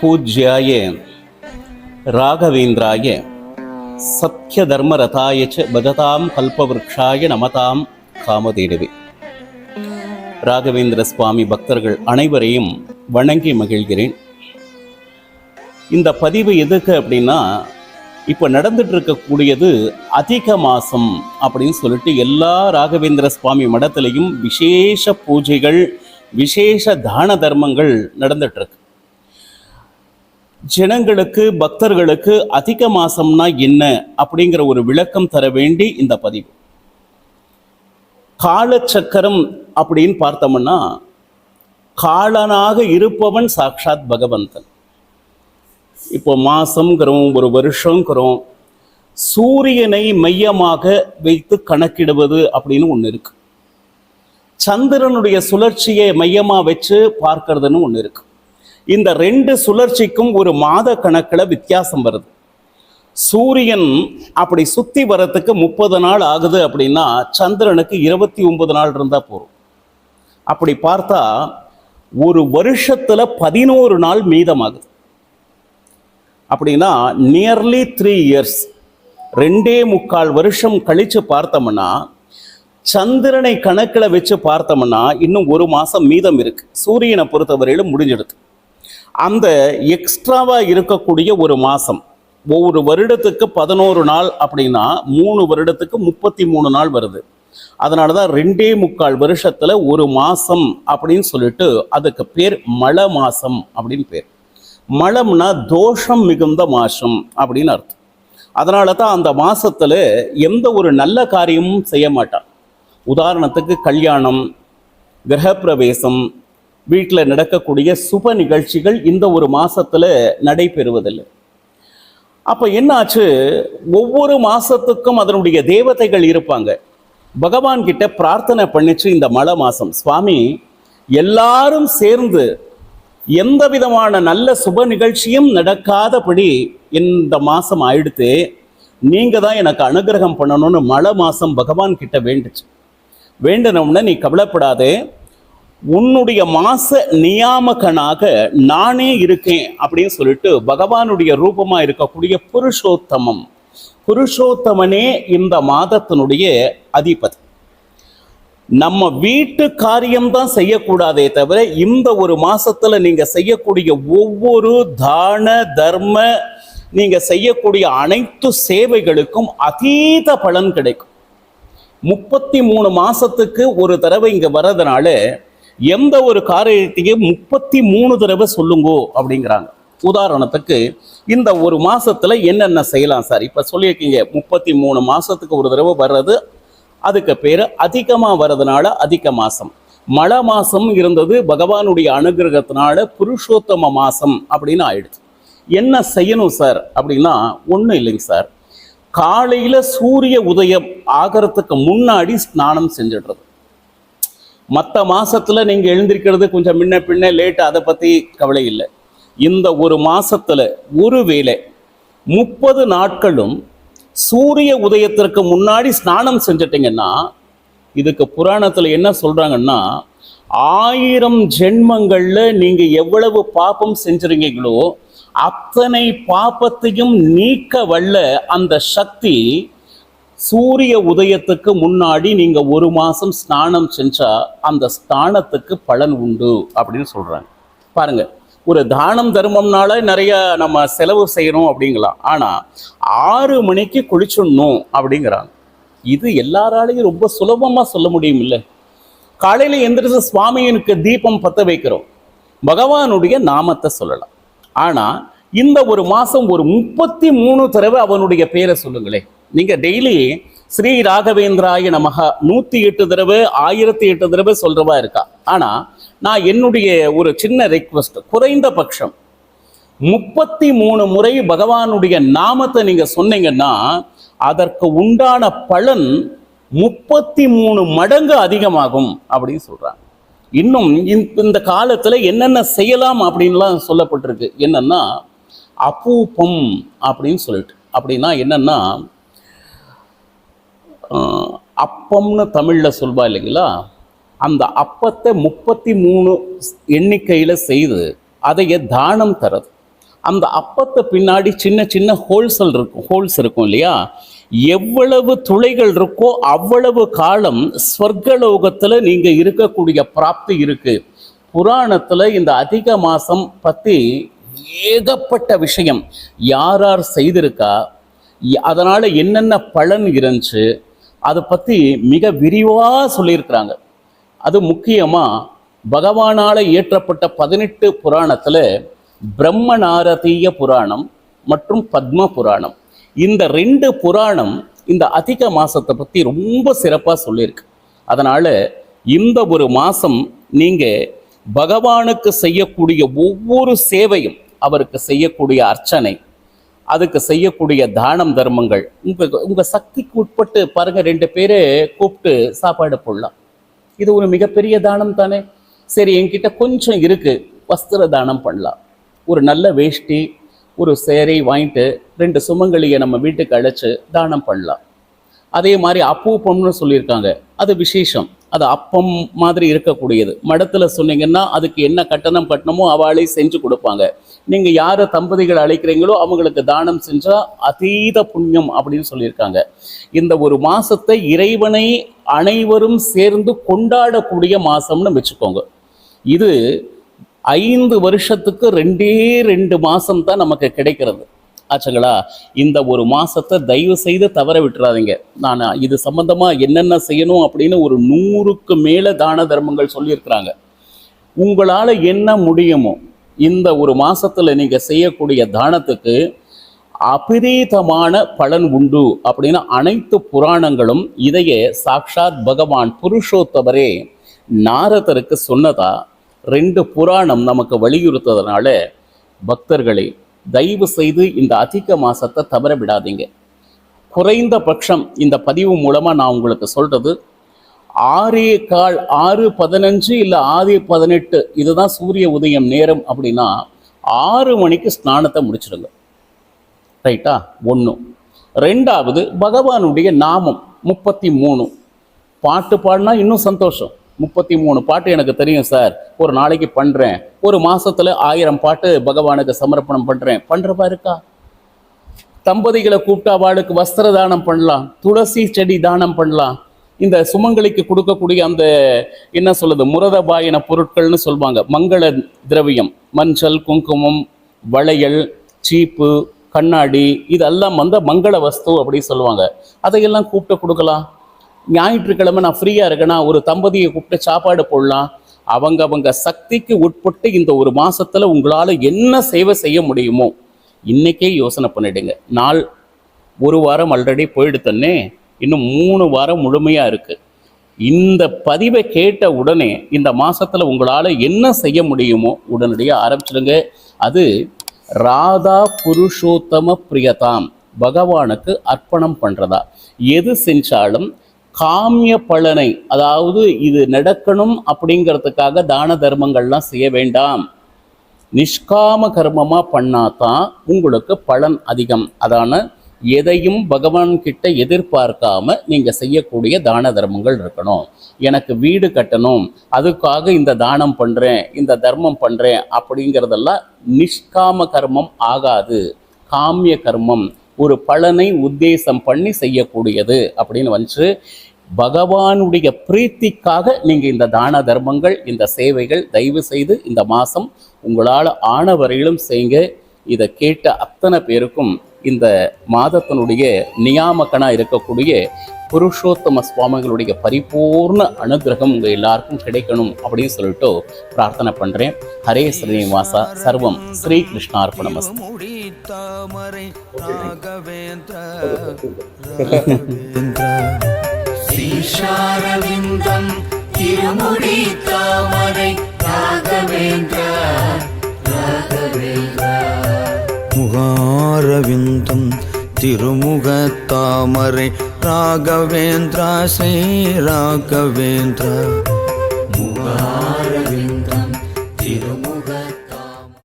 பூஜ்யாய ராகவேந்திராய சத்ய தர்மரதாய ச பஜதாம் கல்பவருக்ஷாய நமதாம் காமதேனுவே. ராகவேந்திர சுவாமி பக்தர்கள் அனைவரையும் வணங்கி மகிழ்கிறேன். இந்த பதிவு எதுக்கு அப்படின்னா, இப்போ நடந்துட்டு இருக்கக்கூடியது அதிக மாசம் அப்படின்னு சொல்லிட்டு எல்லா ராகவேந்திர சுவாமி மடத்திலையும் விசேஷ பூஜைகள், விசேஷ தான தர்மங்கள் நடந்துட்டு இருக்கு. ஜனங்களுக்கு, பக்தர்களுக்கு அதிக மாசம்னா என்ன அப்படிங்கிற ஒரு விளக்கம் தர வேண்டி இந்த பதிவு. காலச்சக்கரம் அப்படின்னு பார்த்தோம்னா, காலனாக இருப்பவன் சாக்ஷாத் பகவந்தன். இப்போ மாசம்ங்கிறோம், ஒரு வருஷங்கிறோம், சூரியனை மையமாக வைத்து கணக்கிடுவது அப்படின்னு ஒன்று இருக்கு. சந்திரனுடைய சுழற்சியை மையமாக வச்சு பார்க்கறதுன்னு ஒன்று இருக்கு. இந்த ரெண்டு சுழற்சிக்கும் ஒரு மாத கணக்கில் வித்தியாசம் வருது. சூரியன் அப்படி சுத்தி வரத்துக்கு 30 நாள் ஆகுது அப்படின்னா, சந்திரனுக்கு 29 நாள் இருந்தால் போதும். அப்படி பார்த்தா ஒரு வருஷத்துல 11 நாள் மீதமாகுது. அப்படின்னா நியர்லி 3 இயர்ஸ், 2.25 வருஷம் கழிச்சு பார்த்தோம்னா, சந்திரனை கணக்கில் வச்சு பார்த்தோம்னா இன்னும் 1 மாசம் மீதம் இருக்கு. சூரியனை பொறுத்தவரையிலும் முடிஞ்சிடுது. அந்த எக்ஸ்ட்ராவா இருக்கக்கூடிய 1 மாசம், ஒவ்வொரு வருடத்துக்கு 11 நாள் அப்படின்னா 3 வருடத்துக்கு 33 நாள் வருது. அதனால தான் 2.25 வருஷத்துல 1 மாசம் அப்படின்னு சொல்லிட்டு அதுக்கு பேர் மழ மாசம் அப்படின்னு பேர். மழம்னா தோஷம் மிகுந்த மாசம் அப்படின்னு அர்த்தம். அதனால தான் அந்த மாசத்துல எந்த ஒரு நல்ல காரியமும் செய்ய மாட்டான். உதாரணத்துக்கு கல்யாணம், கிரகப்பிரவேசம், வீட்டில் நடக்கக்கூடிய சுப நிகழ்ச்சிகள் இந்த ஒரு மாசத்துல நடைபெறுவதில்லை. அப்ப என்னாச்சு, ஒவ்வொரு மாசத்துக்கும் அதனுடைய தேவதைகள் இருப்பாங்க. பகவான் கிட்ட பிரார்த்தனை பண்ணிச்சு, இந்த மழை மாசம் சுவாமி எல்லாரும் சேர்ந்து எந்த விதமான நல்ல சுப நிகழ்ச்சியும் நடக்காதபடி இந்த மாசம் ஆயிடுத்து, நீங்க தான் எனக்கு அனுகிரகம் பண்ணணும்னு மழை மாசம் பகவான் கிட்ட வேண்டுச்சு. வேண்டணும்னா, நீ கவலைப்படாதே, உன்னுடைய மாச நியாமகனாக நானே இருக்கேன் அப்படின்னு சொல்லிட்டு பகவானுடைய ரூபமா இருக்கக்கூடிய புருஷோத்தமனே இந்த மாதத்தினுடைய அதிபதி. நம்ம வீட்டு காரியம்தான் செய்யக்கூடாதே தவிர, இந்த ஒரு மாசத்துல நீங்க செய்யக்கூடிய ஒவ்வொரு தான தர்ம, நீங்க செய்யக்கூடிய அனைத்து சேவைகளுக்கும் அதீத பலன் கிடைக்கும். 33 மாசத்துக்கு ஒரு தடவை இங்க வர்றதுனால எந்த ஒரு காரியத்தையும் 33 தடவை சொல்லுங்கோ அப்படிங்கிறாங்க. உதாரணத்துக்கு இந்த ஒரு மாசத்துல என்னென்ன செய்யலாம் சார், இப்ப சொல்லியிருக்கீங்க 33 மாசத்துக்கு ஒரு தடவை வர்றது, அதுக்கு பேரு அதிகமா வர்றதுனால அதிக மாசம். மழை மாசம் இருந்தது, பகவானுடைய அனுகிரகத்தினால புருஷோத்தம மாசம் அப்படின்னு ஆயிடுச்சு. என்ன செய்யணும் சார் அப்படின்னா, ஒன்றும் இல்லைங்க சார், காலையில சூரிய உதயம் ஆகிறதுக்கு முன்னாடி ஸ்நானம் செஞ்சிடுறது. மற்ற மாசத்துல நீங்க எழுந்திருக்கிறது கொஞ்சம் முன்ன பின்ன லேட், அதை பத்தி கவலை இல்லை. இந்த ஒரு மாசத்துல ஒருவேளை 30 நாட்களும் சூரிய உதயத்திற்கு முன்னாடி ஸ்நானம் செஞ்சிட்டீங்கன்னா, இதுக்கு புராணத்துல என்ன சொல்றாங்கன்னா, 1000 ஜென்மங்கள்ல நீங்க எவ்வளவு பாபம் செஞ்சிருக்கீங்களோ அத்தனை பாபத்தையும் நீக்க வல்ல அந்த சக்தி சூரிய உதயத்துக்கு முன்னாடி நீங்க 1 மாசம் ஸ்நானம் செஞ்சா அந்த ஸ்நானத்துக்கு பலன் உண்டு அப்படின்னு சொல்றாங்க. பாருங்க, ஒரு தானம் தர்மம்னால நிறைய நம்ம செலவு செய்யணும் அப்படிங்கலாம், ஆனா 6 மணிக்கு குளிச்சிடணும் அப்படிங்கிறாங்க. இது எல்லாராலையும் ரொம்ப சுலபமா சொல்ல முடியும் இல்லை? காலையில எந்திரிச்சு சுவாமியனுக்கு தீபம் பத்த வைக்கிறோம், பகவானுடைய நாமத்தை சொல்லலாம். ஆனா இந்த ஒரு மாசம் ஒரு 33 தடவை அவனுடைய பேரை சொல்லுங்களேன். நீங்க டெய்லி ஸ்ரீ ராகவேந்திராய நமக 108 தடவை 1008 தடவை சொல்றவா இருக்கா. ஆனா நான் என்னுடைய ஒரு சின்ன ரெக்வஸ்ட், குறைந்த பட்சம் 33 முறை பகவானுடைய நாமத்தை நீங்க சொன்னீங்கன்னா அதற்கு உண்டான பலன் 33 மடங்கு அதிகமாகும் அப்படின்னு சொல்றாங்க. இன்னும் இந்த காலத்துல என்னென்ன செய்யலாம் அப்படின்லாம் சொல்லப்பட்டிருக்கு. என்னன்னா அபூபம் அப்படின்னு சொல்லிட்டு, அப்படின்னா என்னன்னா, அப்பம்னு தமிழ்ல சொல்வா இல்லைங்களா, அந்த அப்பத்தை 33 எண்ணிக்கையில செய்து அதைய தானம் தரது. அந்த அப்பத்தை பின்னாடி சின்ன சின்ன ஹோல்ஸ் இருக்கும் இல்லையா, எவ்வளவு துளைகள் இருக்கோ அவ்வளவு காலம் ஸ்வர்கலோகத்துல நீங்க இருக்கக்கூடிய பிராப்தி இருக்கு. புராணத்துல இந்த அதிக மாசம் பத்தி ஏகப்பட்ட விஷயம் யார் யார் செய்திருக்கா, அதனால என்னென்ன பலன் இருந்துச்சு, அதை பத்தி மிக விரிவா சொல்லியிருக்கிறாங்க. அது முக்கியமா பகவானால இயற்றப்பட்ட 18 புராணத்துல பிரம்ம நாரதீய புராணம் மற்றும் பத்ம புராணம், இந்த 2 புராணம் இந்த அதிக மாசத்தை பத்தி ரொம்ப சிறப்பா சொல்லியிருக்கு. அதனால இந்த ஒரு மாசம் நீங்க பகவானுக்கு செய்யக்கூடிய ஒவ்வொரு சேவையும், அவருக்கு செய்யக்கூடிய அர்ச்சனை, அதுக்கு செய்யக்கூடிய தானம் தர்மங்கள், உங்க சக்திக்கு உட்பட்டு பாருங்க, 2 பேரை கூப்பிட்டு சாப்பாடு போடலாம். இது ஒரு மிகப்பெரிய தானம் தானே. சரி, என்கிட்ட கொஞ்சம் இருக்கு, வஸ்திர தானம் பண்ணலாம். ஒரு நல்ல வேஷ்டி ஒரு சேரை வாங்கிட்டு 2 சுமங்கலியை நம்ம வீட்டுக்கு அழைச்சு தானம் பண்ணலாம். அதே மாதிரி அப்பூப்பம்னு சொல்லியிருக்காங்க, அது விசேஷம், அது அப்பம் மாதிரி இருக்கக்கூடியது. மடத்துல சொன்னீங்கன்னா அதுக்கு என்ன கட்டணம் கட்டணமோ அவளே செஞ்சு கொடுப்பாங்க. நீங்க யாரை தம்பதிகள் அழைக்கிறீங்களோ அவங்களுக்கு தானம் செஞ்சா அதீத புண்ணியம் அப்படின்னு சொல்லியிருக்காங்க. இந்த ஒரு மாசத்தை இறைவனை அனைவரும் சேர்ந்து கொண்டாடக்கூடிய மாசம்னு வச்சுக்கோங்க. இது 5 வருஷத்துக்கு 2 மாசம் தான் நமக்கு கிடைக்கிறது ஆச்சுங்களா. இந்த ஒரு மாசத்தை தயவு செய்து தவற விட்டுறாதீங்க. நான் இது சம்பந்தமா என்னென்ன செய்யணும் அப்படின்னு ஒரு 100க்கு மேல தான தர்மங்கள் சொல்லியிருக்கிறாங்க. உங்களால என்ன முடியுமோ இந்த ஒரு மாசத்துல நீங்க செய்யக்கூடிய தானத்துக்கு அபரீதமான பலன் உண்டு அப்படின்னு அனைத்து புராணங்களும் இதையே சாக்ஷாத் பகவான் புருஷோத்தமரே நாரதருக்கு சொன்னதா 2 புராணம் நமக்கு வலியுறுத்ததுனால பக்தர்களே தயவு செய்து இந்த அதிக மாசத்தை தவற விடாதீங்க. குறைந்த பட்சம் இந்த பதிவு மூலமா நான் உங்களுக்கு சொல்றது 6:15 6:15 இல்லை 6:18 இதுதான் சூரிய உதயம் நேரம் அப்படின்னா 6 மணிக்கு ஸ்நானத்தை முடிச்சிடுங்க. ரைட்டா? 1. 2வது பகவானுடைய நாமம் 33 பாட்டு பாடினா இன்னும் சந்தோஷம். 33 பாட்டு எனக்கு தெரியும் சார், ஒரு நாளைக்கு பண்றேன், ஒரு மாசத்துல 1000 பாட்டு பகவானுக்கு சமர்ப்பணம் பண்றப்பா இருக்கா? தம்பதிகளை கூப்பிட்டு அவளுக்கு வஸ்திர தானம் பண்ணலாம், துளசி செடி தானம் பண்ணலாம். இந்த சுமங்கலிக்கு கொடுக்கக்கூடிய அந்த என்ன சொல்லுது முரதபாயன பொருட்கள்னு சொல்லுவாங்க, மங்கள திரவியம், மஞ்சள், குங்குமம், வளையல், சீப்பு, கண்ணாடி, இதெல்லாம் மங்கள வஸ்து அப்படி சொல்லுவாங்க. அதையெல்லாம் கூப்பிட்டு கொடுக்கலாம். ஞாயிற்றுக்கிழமை நான் ஃப்ரீயா இருக்கேன்னா ஒரு தம்பதியை கூப்பிட்டு சாப்பாடு போடலாம். அவங்க சக்திக்கு உட்பட்டு இந்த ஒரு மாசத்துல உங்களால என்ன சேவை செய்ய முடியுமோ இன்னைக்கே யோசனை பண்ணிடுங்க. நாள் 1 வாரம் ஆல்ரெடி போயிடுத்தன்னே, இன்னும் 3 வாரம் முழுமையா இருக்கு. இந்த பதிவை கேட்ட உடனே இந்த மாசத்துல உங்களால என்ன செய்ய முடியுமோ உடனடியாக ஆரம்பிச்சிடுங்க. அது ராதா புருஷோத்தம பிரியதாம், பகவானுக்கு அர்ப்பணம் பண்றதா. எது செஞ்சாலும் காமிய பலனை, அதாவது இது நடக்கணும் அப்படிங்கிறதுக்காக தான தர்மங்கள்லாம் செய்ய வேண்டாம். நிஷ்காம கர்மமா பண்ணாதான் உங்களுக்கு பலன் அதிகம். அதான எதையும் பகவான் கிட்ட எதிர்பார்க்காம நீங்க செய்யக்கூடிய தான தர்மங்கள் இருக்கணும். எனக்கு வீடு கட்டணும், அதுக்காக இந்த தானம் பண்றேன், இந்த தர்மம் பண்றேன் அப்படிங்கிறதெல்லாம் நிஷ்காம கர்மம் ஆகாது. காமிய கர்மம், ஒரு பலனை உத்தேசம் பண்ணி செய்யக்கூடியது அப்படின்னு வந்து பகவானுடைய பிரீத்திக்காக நீங்க இந்த தான தர்மங்கள், இந்த சேவைகள் தயவு செய்து இந்த மாசம் உங்களால் ஆன வரையிலும் செய்யுங்க. இதை கேட்ட அத்தனை பேருக்கும் இந்த மாதத்தினுடைய நியாமகனா இருக்கக்கூடிய புருஷோத்தம சுவாமிகளுடைய பரிபூர்ண அனுகிரகம் உங்க எல்லாருக்கும் கிடைக்கணும் அப்படின்னு சொல்லிட்டு பிரார்த்தனை பண்றேன். ஹரே ஸ்ரீனிவாசா, சர்வம் ஸ்ரீ கிருஷ்ணார்ப்பணமஸ்து. ஸ்ரீஷாரவிந்தம் திருமுடி தாமரை ராகவேந்திர ராகவேந்திர. முகாரவிந்தம் திருமுக தாமரை ராகவேந்திர ஸ்ரீ ராகவேந்திர. முகாரவிந்தம்